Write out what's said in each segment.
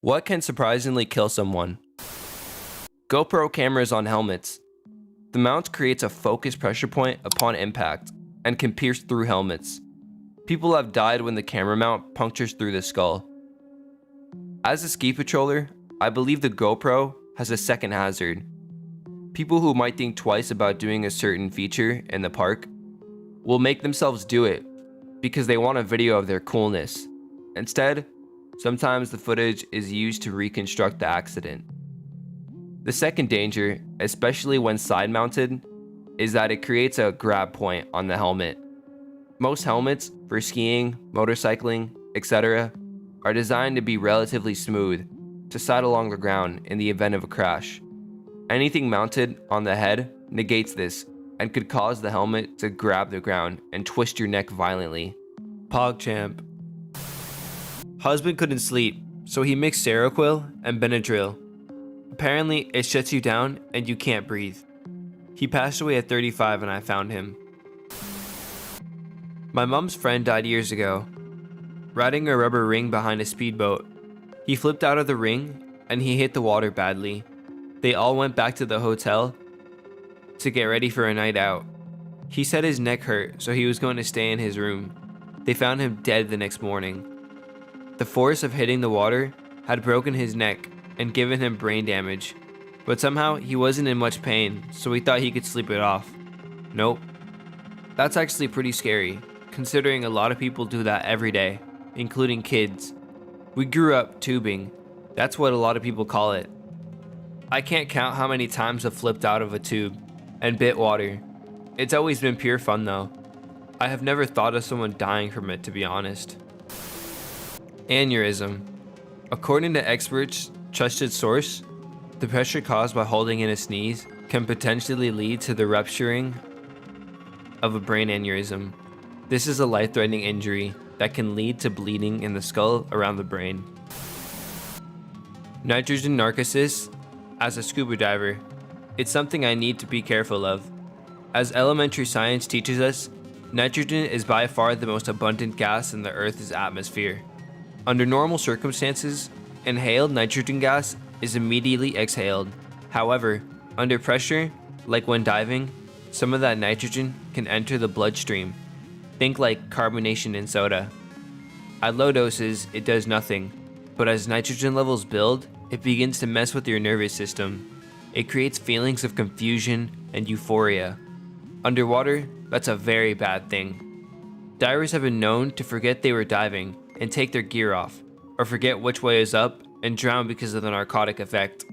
What can surprisingly kill someone? GoPro cameras on helmets. The mount creates a focused pressure point upon impact and can pierce through helmets. People have died when the camera mount punctures through the skull. As a ski patroller, I believe the GoPro has a second hazard. People who might think twice about doing a certain feature in the park will make themselves do it because they want a video of their coolness. Instead, sometimes the footage is used to reconstruct the accident. The second danger, especially when side mounted, is that it creates a grab point on the helmet. Most helmets for skiing, motorcycling, etc. are designed to be relatively smooth to slide along the ground in the event of a crash. Anything mounted on the head negates this and could cause the helmet to grab the ground and twist your neck violently. PogChamp. Husband couldn't sleep, so he mixed Seroquel and Benadryl. Apparently, it shuts you down and you can't breathe. He passed away at 35 and I found him. My mom's friend died years ago, riding a rubber ring behind a speedboat. He flipped out of the ring and he hit the water badly. They all went back to the hotel to get ready for a night out. He said his neck hurt, so he was going to stay in his room. They found him dead the next morning. The force of hitting the water had broken his neck and given him brain damage, but somehow he wasn't in much pain, so we thought he could sleep it off. Nope. That's actually pretty scary, considering a lot of people do that every day, including kids. We grew up tubing. That's what a lot of people call it. I can't count how many times I've flipped out of a tube and bit water. It's always been pure fun though. I have never thought of someone dying from it, to be honest. Aneurysm. According to experts' trusted source, the pressure caused by holding in a sneeze can potentially lead to the rupturing of a brain aneurysm. This is a life-threatening injury that can lead to bleeding in the skull around the brain. Nitrogen narcissus. As a scuba diver, it's something I need to be careful of. As elementary science teaches us, nitrogen is by far the most abundant gas in the Earth's atmosphere. Under normal circumstances, inhaled nitrogen gas is immediately exhaled. However, under pressure, like when diving, some of that nitrogen can enter the bloodstream. Think like carbonation in soda. At low doses, it does nothing, but as nitrogen levels build, it begins to mess with your nervous system. It creates feelings of confusion and euphoria. Underwater, that's a very bad thing. Divers have been known to forget they were diving and take their gear off, or forget which way is up and drown because of the narcotic effect.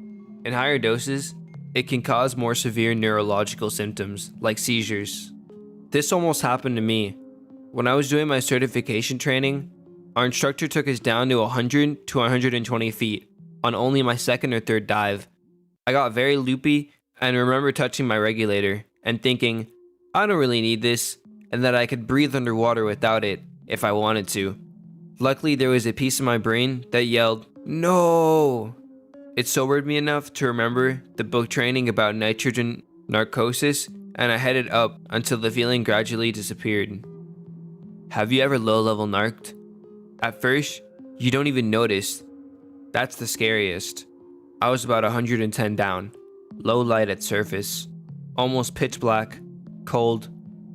In higher doses, it can cause more severe neurological symptoms like seizures. This almost happened to me. When I was doing my certification training, our instructor took us down to 100 to 120 feet on only my second or third dive. I got very loopy and remember touching my regulator and thinking, I don't really need this, and that I could breathe underwater without it if I wanted to. Luckily, there was a piece of my brain that yelled, "No!" It sobered me enough to remember the book training about nitrogen narcosis, and I headed up until the feeling gradually disappeared. Have you ever low-level narked? At first, you don't even notice. That's the scariest. I was about 110 down, low light at surface, almost pitch black, cold,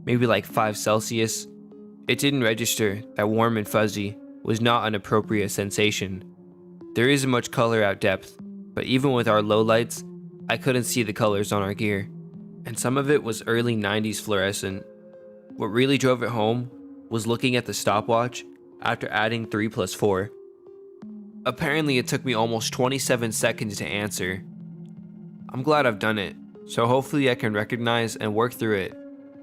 maybe like 5 Celsius. It didn't register that warm and fuzzy was not an appropriate sensation. There isn't much color at depth, but even with our low lights, I couldn't see the colors on our gear, and some of it was early 90s fluorescent. What really drove it home was looking at the stopwatch after adding 3 plus 4. Apparently it took me almost 27 seconds to answer. I'm glad I've done it, so hopefully I can recognize and work through it,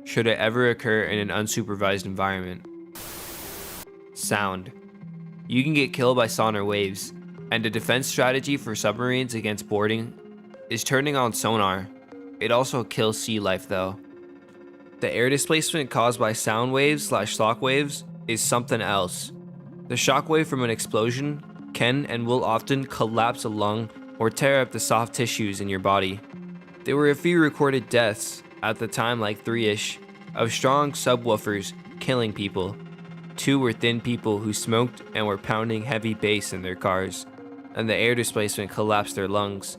should it ever occur in an unsupervised environment. Sound. You can get killed by sonar waves, and a defense strategy for submarines against boarding is turning on sonar. It also kills sea life though. The air displacement caused by sound waves / shock waves is something else. The shockwave from an explosion can and will often collapse a lung or tear up the soft tissues in your body. There were a few recorded deaths at the time, like 3-ish, of strong subwoofers killing people. 2 were thin people who smoked and were pounding heavy bass in their cars. and the air displacement collapsed their lungs.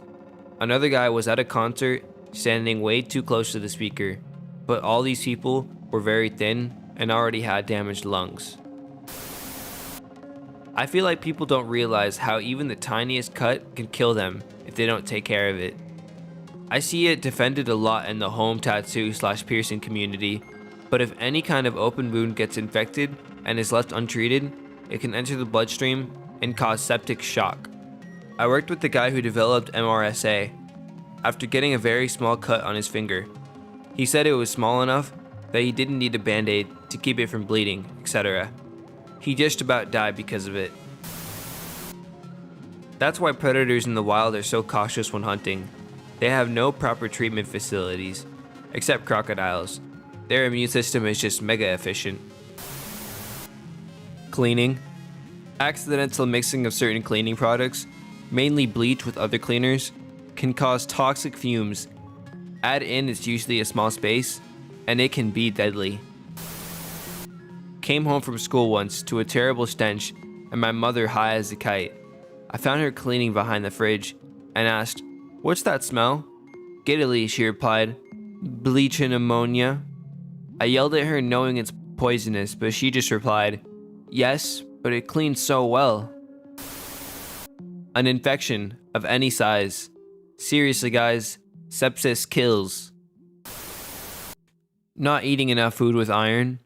Another guy was at a concert, standing way too close to the speaker, but all these people were very thin and already had damaged lungs. I feel like people don't realize how even the tiniest cut can kill them if they don't take care of it. I see it defended a lot in the home tattoo / piercing community, but if any kind of open wound gets infected and is left untreated, it can enter the bloodstream and cause septic shock. I worked with the guy who developed MRSA after getting a very small cut on his finger. He said it was small enough that he didn't need a band-aid to keep it from bleeding, etc. He just about died because of it. That's why predators in the wild are so cautious when hunting. They have no proper treatment facilities, except crocodiles. Their immune system is just mega efficient. Cleaning. Accidental mixing of certain cleaning products, mainly bleach with other cleaners, can cause toxic fumes. Add in it's usually a small space, and it can be deadly. Came home from school once to a terrible stench and my mother high as a kite. I found her cleaning behind the fridge and asked, "What's that smell?" Giddily, she replied, "Bleach and ammonia." I yelled at her knowing it's poisonous, but she just replied, "Yes, but it cleans so well." An infection of any size. Seriously guys, sepsis kills. Not eating enough food with iron.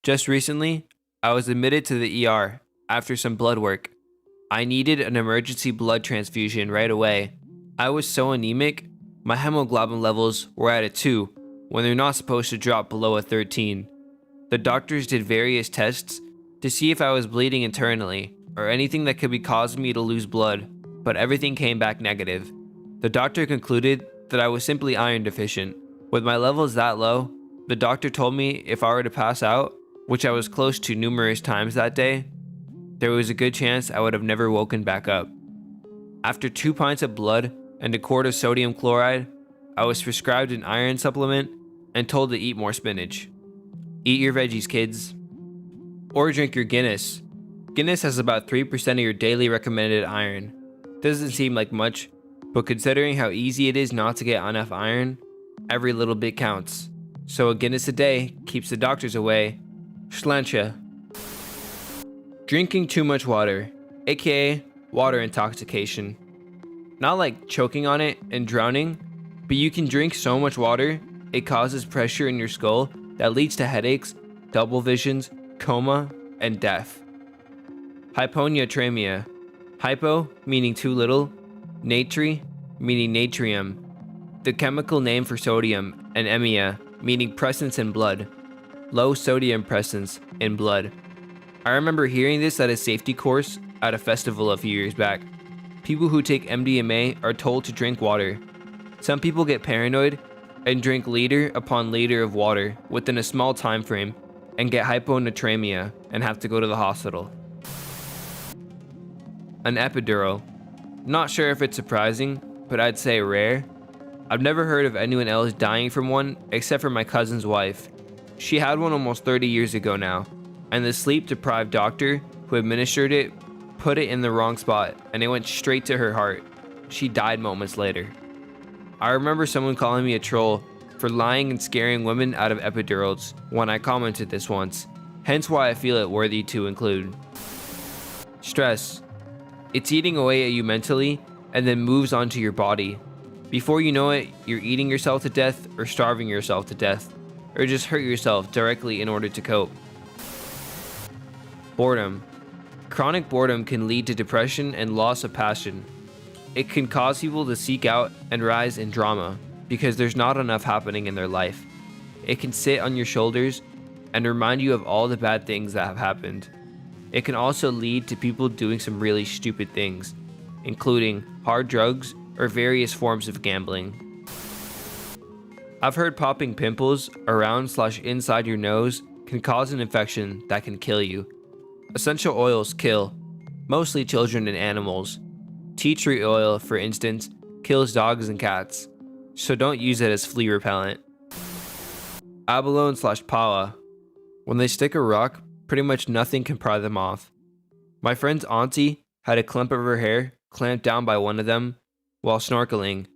Just recently, I was admitted to the ER after some blood work. I needed an emergency blood transfusion right away. I was so anemic, my hemoglobin levels were at a 2 when they're not supposed to drop below a 13. The doctors did various tests to see if I was bleeding internally or anything that could be causing me to lose blood, but everything came back negative. The doctor concluded that I was simply iron deficient. With my levels that low, the doctor told me if I were to pass out, which I was close to numerous times that day, there was a good chance I would have never woken back up. After 2 pints of blood and a quart of sodium chloride, I was prescribed an iron supplement and told to eat more spinach. Eat your veggies, kids. Or drink your Guinness. Guinness has about 3% of your daily recommended iron. Doesn't seem like much, but considering how easy it is not to get enough iron, every little bit counts. So a Guinness a day keeps the doctors away. Schlancha. Drinking too much water, aka water intoxication. Not like choking on it and drowning, but you can drink so much water, it causes pressure in your skull that leads to headaches, double visions, coma, and death. Hyponatremia. Hypo meaning too little, natri meaning natrium, the chemical name for sodium, and emia meaning presence in blood. Low sodium presence in blood. I remember hearing this at a safety course at a festival a few years back. People who take MDMA are told to drink water. Some people get paranoid and drink liter upon liter of water within a small time frame and get hyponatremia and have to go to the hospital. An epidural. Not sure if it's surprising, but I'd say rare. I've never heard of anyone else dying from one except for my cousin's wife. She had one almost 30 years ago now, and the sleep-deprived doctor who administered it put it in the wrong spot and it went straight to her heart. She died moments later. I remember someone calling me a troll for lying and scaring women out of epidurals when I commented this once, hence why I feel it worthy to include. Stress. It's eating away at you mentally and then moves onto your body. Before you know it, you're eating yourself to death or starving yourself to death, or just hurt yourself directly in order to cope. Boredom. Chronic boredom can lead to depression and loss of passion. It can cause people to seek out and rise in drama because there's not enough happening in their life. It can sit on your shoulders and remind you of all the bad things that have happened. It can also lead to people doing some really stupid things, including hard drugs or various forms of gambling. I've heard popping pimples around/inside your nose can cause an infection that can kill you. Essential oils kill, mostly children and animals. Tea tree oil, for instance, kills dogs and cats, so don't use it as flea repellent. Abalone/pawa. When they stick a rock, pretty much nothing can pry them off. My friend's auntie had a clump of her hair clamped down by one of them while snorkeling,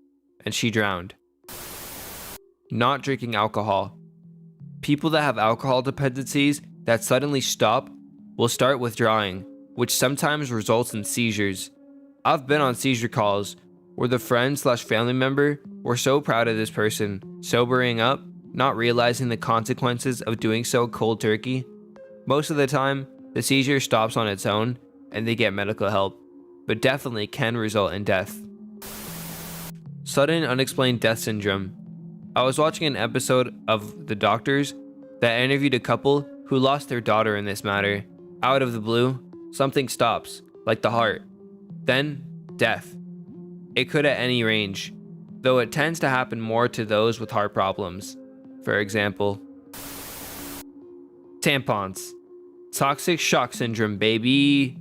and she drowned. Not drinking alcohol. People that have alcohol dependencies that suddenly stop will start withdrawing, which sometimes results in seizures. I've been on seizure calls where the friend/family member were so proud of this person sobering up, not realizing the consequences of doing so cold turkey. Most of the time, the seizure stops on its own and they get medical help, but definitely can result in death. Sudden unexplained death syndrome. I was watching an episode of The Doctors that interviewed a couple who lost their daughter in this matter. Out of the blue, something stops, like the heart. Then, death. It could at any range, though it tends to happen more to those with heart problems. For example, tampons. Toxic shock syndrome, baby.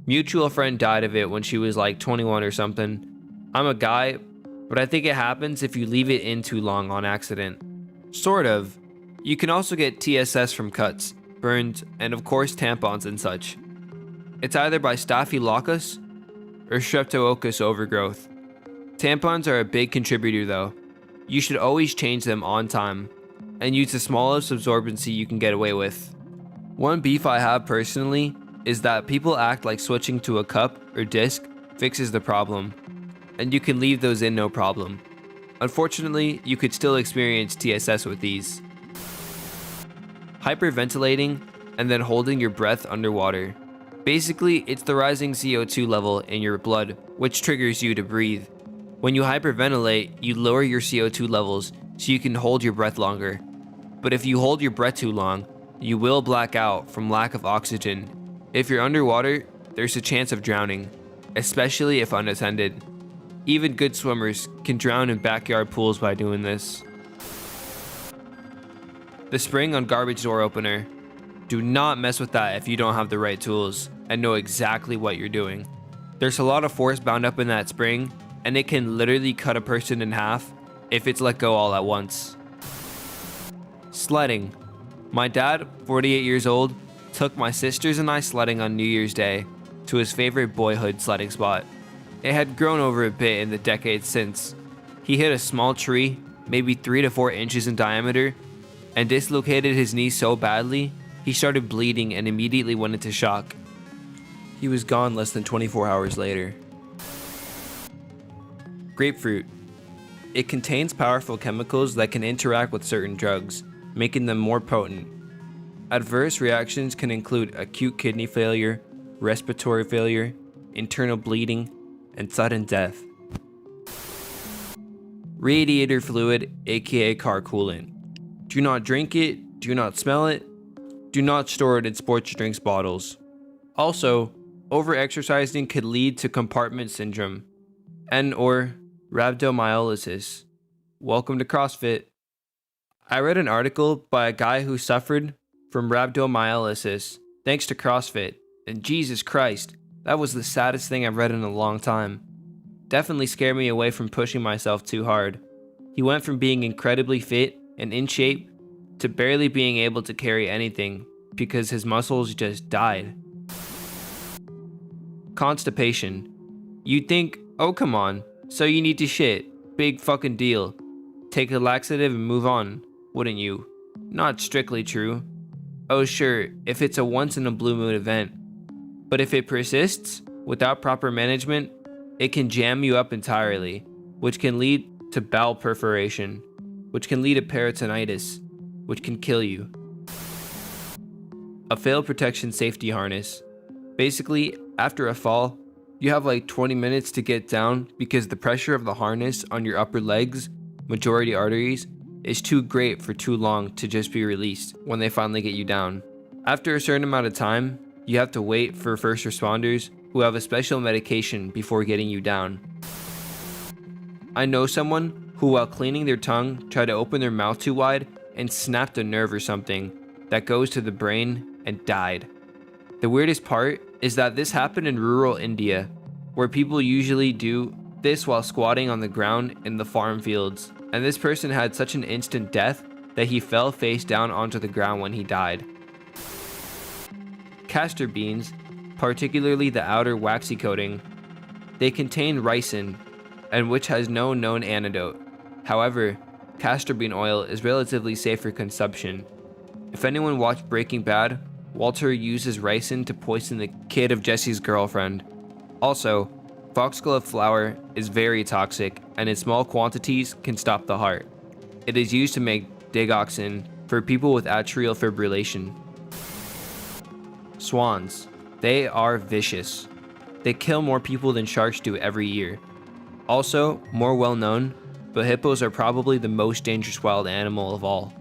Mutual friend died of it when she was like 21 or something. I'm a guy, but I think it happens if you leave it in too long on accident. Sort of. You can also get TSS from cuts, burns, and of course tampons and such. It's either by Staphylococcus or Streptococcus overgrowth. Tampons are a big contributor though. You should always change them on time, and use the smallest absorbency you can get away with. One beef I have personally is that people act like switching to a cup or disc fixes the problem, and you can leave those in no problem. Unfortunately, you could still experience TSS with these. Hyperventilating and then holding your breath underwater. Basically, it's the rising CO2 level in your blood, which triggers you to breathe. When you hyperventilate, you lower your CO2 levels so you can hold your breath longer. But if you hold your breath too long, you will black out from lack of oxygen. If you're underwater, there's a chance of drowning, especially if unattended. Even good swimmers can drown in backyard pools by doing this. The spring on garbage door opener. Do not mess with that if you don't have the right tools and know exactly what you're doing. There's a lot of force bound up in that spring, and it can literally cut a person in half if it's let go all at once. Sledding. My dad, 48 years old, took my sisters and I sledding on New Year's Day to his favorite boyhood sledding spot. It had grown over a bit in the decades since. He hit a small tree, maybe 3 to 4 inches in diameter, and dislocated his knee so badly, he started bleeding and immediately went into shock. He was gone less than 24 hours later. Grapefruit. It contains powerful chemicals that can interact with certain drugs, making them more potent. Adverse reactions can include acute kidney failure, respiratory failure, internal bleeding, and sudden death. Radiator fluid, aka car coolant. Do not drink it, do not smell it, do not store it in sports drinks bottles. Also, overexercising could lead to compartment syndrome and/or rhabdomyolysis. Welcome to CrossFit. I read an article by a guy who suffered from rhabdomyolysis thanks to CrossFit, and Jesus Christ, that was the saddest thing I've read in a long time. Definitely scared me away from pushing myself too hard. He went from being incredibly fit and in shape to barely being able to carry anything because his muscles just died. Constipation. You'd think, oh come on, so you need to shit, big fucking deal. Take a laxative and move on, wouldn't you? Not strictly true. Oh sure, if it's a once in a blue moon event. But if it persists, without proper management, it can jam you up entirely, which can lead to bowel perforation, which can lead to peritonitis, which can kill you. A fail protection safety harness. Basically, after a fall, you have like 20 minutes to get down because the pressure of the harness on your upper legs, majority arteries, is too great for too long to just be released when they finally get you down. After a certain amount of time, you have to wait for first responders who have a special medication before getting you down. I know someone who, while cleaning their tongue, tried to open their mouth too wide and snapped a nerve or something that goes to the brain and died. The weirdest part is that this happened in rural India, where people usually do this while squatting on the ground in the farm fields, and this person had such an instant death that he fell face down onto the ground when he died. Castor beans, particularly the outer waxy coating. They contain ricin, and which has no known antidote. However, castor bean oil is relatively safe for consumption. If anyone watched Breaking Bad, Walter uses ricin to poison the kid of Jesse's girlfriend. Also, foxglove flower is very toxic, and in small quantities can stop the heart. It is used to make digoxin for people with atrial fibrillation. Swans. They are vicious. They kill more people than sharks do every year. Also, more well known, but hippos are probably the most dangerous wild animal of all.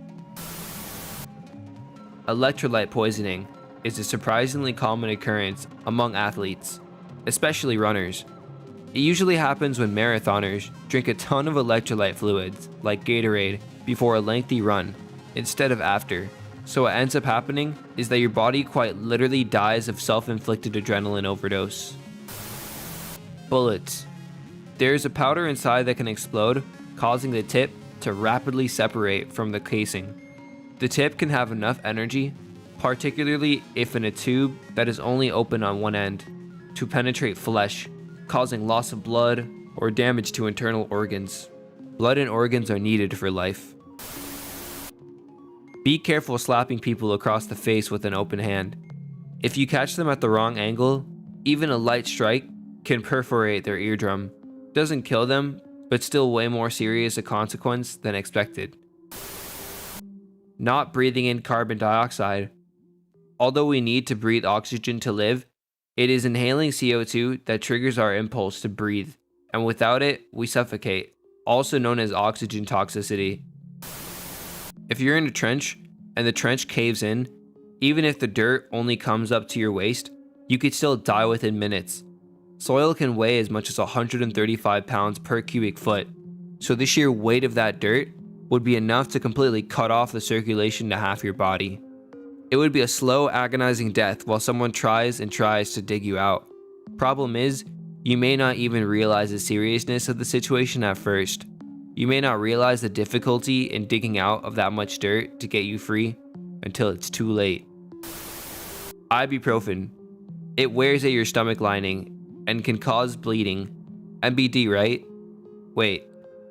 Electrolyte poisoning is a surprisingly common occurrence among athletes, especially runners. It usually happens when marathoners drink a ton of electrolyte fluids, like Gatorade, before a lengthy run, instead of after. So what ends up happening is that your body quite literally dies of self-inflicted adrenaline overdose. Bullets. There is a powder inside that can explode, causing the tip to rapidly separate from the casing. The tip can have enough energy, particularly if in a tube that is only open on one end, to penetrate flesh, causing loss of blood or damage to internal organs. Blood and organs are needed for life. Be careful slapping people across the face with an open hand. If you catch them at the wrong angle, even a light strike can perforate their eardrum. Doesn't kill them, but still way more serious a consequence than expected. Not breathing in carbon dioxide. Although we need to breathe oxygen to live, it is inhaling CO2 that triggers our impulse to breathe, and without it, we suffocate, also known as oxygen toxicity. If you're in a trench and the trench caves in, even if the dirt only comes up to your waist, you could still die within minutes. Soil can weigh as much as 135 pounds per cubic foot, so the sheer weight of that dirt would be enough to completely cut off the circulation to half your body. It would be a slow, agonizing death while someone tries and tries to dig you out. Problem is, you may not even realize the seriousness of the situation at first. You may not realize the difficulty in digging out of that much dirt to get you free until it's too late. Ibuprofen. It wears at your stomach lining and can cause bleeding. MBD, right? Wait,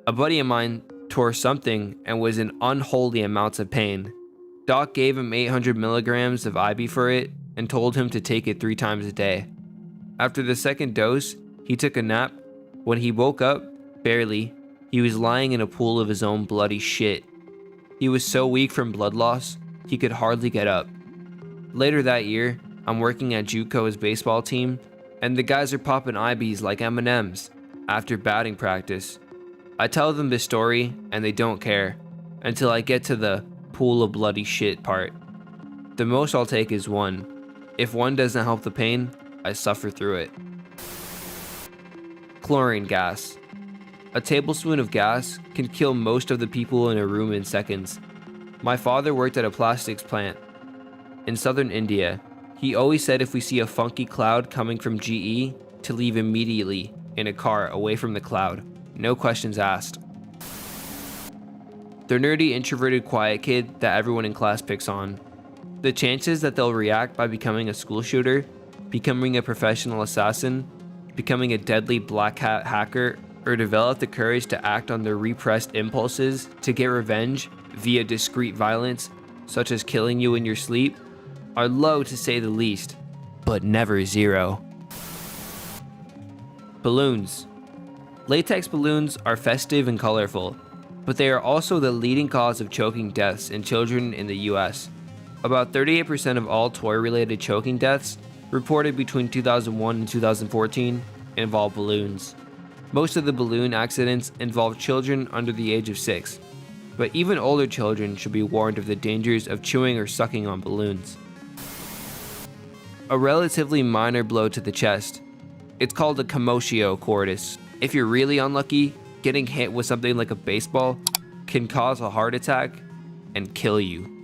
a buddy of mine tore something and was in unholy amounts of pain. Doc gave him 800 milligrams of IB for it and told him to take it 3 times a day. After the second dose, he took a nap. When he woke up, barely, he was lying in a pool of his own bloody shit. He was so weak from blood loss, he could hardly get up. Later that year, I'm working at JUCO's baseball team, and the guys are popping IBs like M&Ms after batting practice. I tell them this story, and they don't care, until I get to the pool of bloody shit part. The most I'll take is 1. If 1 doesn't help the pain, I suffer through it. Chlorine gas. A tablespoon of gas can kill most of the people in a room in seconds. My father worked at a plastics plant in southern India. He always said if we see a funky cloud coming from GE, to leave immediately in a car away from the cloud. No questions asked. The nerdy, introverted, quiet kid that everyone in class picks on. The chances that they'll react by becoming a school shooter, becoming a professional assassin, becoming a deadly black hat hacker, or develop the courage to act on their repressed impulses to get revenge via discreet violence, such as killing you in your sleep, are low to say the least, but never zero. Balloons. Latex balloons are festive and colorful, but they are also the leading cause of choking deaths in children in the US. About 38% of all toy-related choking deaths reported between 2001 and 2014 involve balloons. Most of the balloon accidents involve children under the age of 6, but even older children should be warned of the dangers of chewing or sucking on balloons. A relatively minor blow to the chest. It's called a commotio cordis. If you're really unlucky, getting hit with something like a baseball can cause a heart attack and kill you.